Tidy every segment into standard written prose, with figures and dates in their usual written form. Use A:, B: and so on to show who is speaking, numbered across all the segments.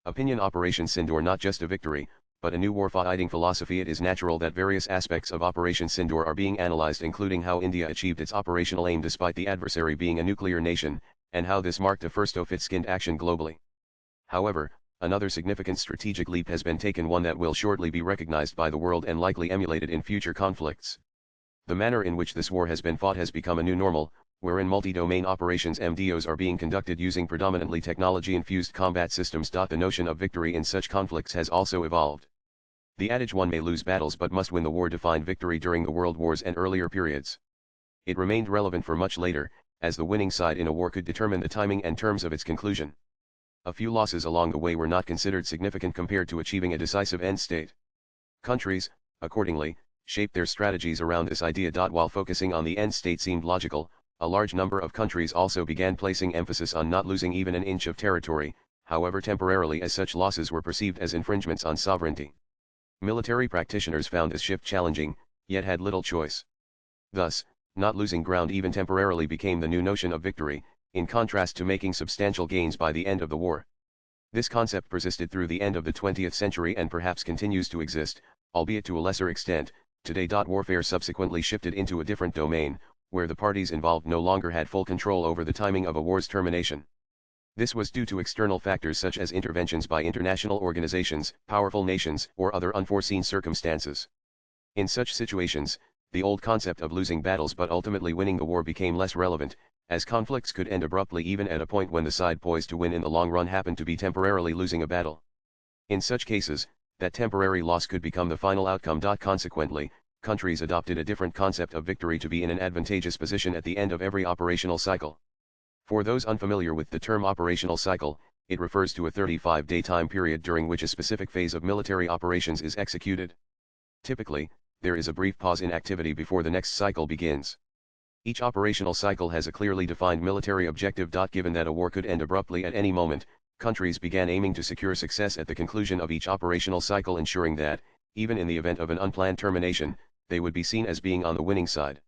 A: Opinion Operation Sindoor not just a victory, but a new warfighting philosophy. It is natural that various aspects of Operation Sindoor are being analyzed, including how India achieved its operational aim despite the adversary being a nuclear nation, and how this marked a first of its kind action globally. However, another significant strategic leap has been taken, one that will shortly be recognized by the world and likely emulated in future conflicts. The manner in which this war has been fought has become a new normal, wherein multi-domain operations (MDOs) are being conducted using predominantly technology-infused combat systems. The notion of victory in such conflicts has also evolved. The adage "one may lose battles but must win the war" defined victory during the world wars and earlier periods. It remained relevant for much later, as the winning side in a war could determine the timing and terms of its conclusion. A few losses along the way were not considered significant compared to achieving a decisive end state. Countries, accordingly, shaped their strategies around this idea. While focusing on the end state seemed logical, a large number of countries also began placing emphasis on not losing even an inch of territory, however temporarily, as such losses were perceived as infringements on sovereignty. Military practitioners found this shift challenging, yet had little choice. Thus, not losing ground even temporarily became the new notion of victory, in contrast to making substantial gains by the end of the war. This concept persisted through the end of the 20th century and perhaps continues to exist, albeit to a lesser extent, today. Warfare subsequently shifted into a different domain, where the parties involved no longer had full control over the timing of a war's termination. This was due to external factors such as interventions by international organizations, powerful nations, or other unforeseen circumstances. In such situations, the old concept of losing battles but ultimately winning the war became less relevant, as conflicts could end abruptly even at a point when the side poised to win in the long run happened to be temporarily losing a battle. In such cases, that temporary loss could become the final outcome. Consequently, countries adopted a different concept of victory to be in an advantageous position at the end of every operational cycle. For those unfamiliar with the term operational cycle, it refers to a 35-day time period during which a specific phase of military operations is executed. Typically, there is a brief pause in activity before the next cycle begins. Each operational cycle has a clearly defined military objective. Given that a war could end abruptly at any moment, countries began aiming to secure success at the conclusion of each operational cycle, ensuring that, even in the event of an unplanned termination, they would be seen as being on the winning side.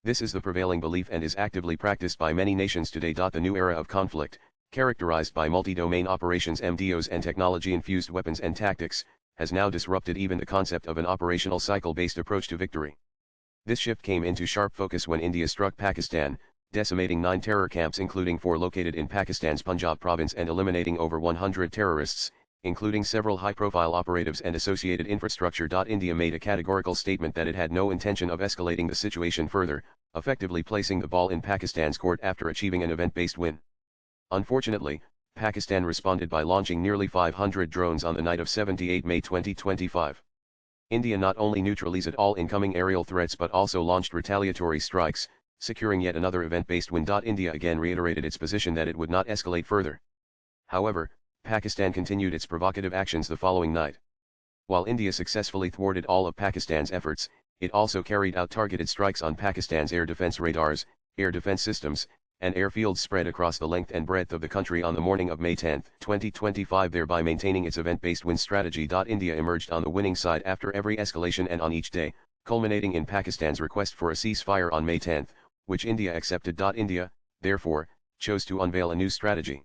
A: This is the prevailing belief and is actively practiced by many nations today. The new era of conflict, characterized by multi-domain operations (MDOs) and technology-infused weapons and tactics, has now disrupted even the concept of an operational cycle-based approach to victory. This shift came into sharp focus when India struck Pakistan, decimating 9 terror camps, including 4 located in Pakistan's Punjab province, and eliminating over 100 terrorists, including several high-profile operatives and associated infrastructure. India made a categorical statement that it had no intention of escalating the situation further, effectively placing the ball in Pakistan's court after achieving an event-based win. Unfortunately, Pakistan responded by launching nearly 500 drones on the night of 78 May 2025. India not only neutralized all incoming aerial threats but also launched retaliatory strikes, securing yet another event-based win. India again reiterated its position that it would not escalate further. However, Pakistan continued its provocative actions the following night. While India successfully thwarted all of Pakistan's efforts, it also carried out targeted strikes on Pakistan's air defense radars, air defense systems, and airfields spread across the length and breadth of the country on the morning of May 10, 2025, thereby maintaining its event-based win strategy. India emerged on the winning side after every escalation and on each day, culminating in Pakistan's request for a ceasefire on May 10, which India accepted. India, therefore, chose to unveil a new strategy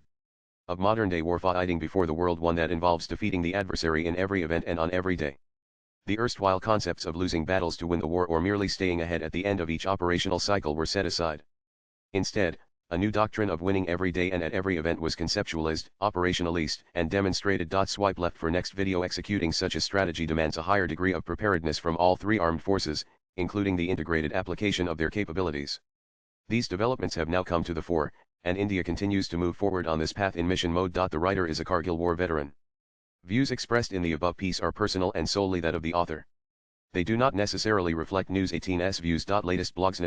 A: of modern-day warfighting before the world, one that involves defeating the adversary in every event and on every day. The erstwhile concepts of losing battles to win the war or merely staying ahead at the end of each operational cycle were set aside. Instead, a new doctrine of winning every day and at every event was conceptualized, operationalized, and demonstrated. Swipe left for next video. Executing such a strategy demands a higher degree of preparedness from all 3 armed forces, including the integrated application of their capabilities. These developments have now come to the fore, and India continues to move forward on this path in mission mode. The writer is a Kargil War veteran. Views expressed in the above piece are personal and solely that of the author. They do not necessarily reflect News 18's views. Latest blogs.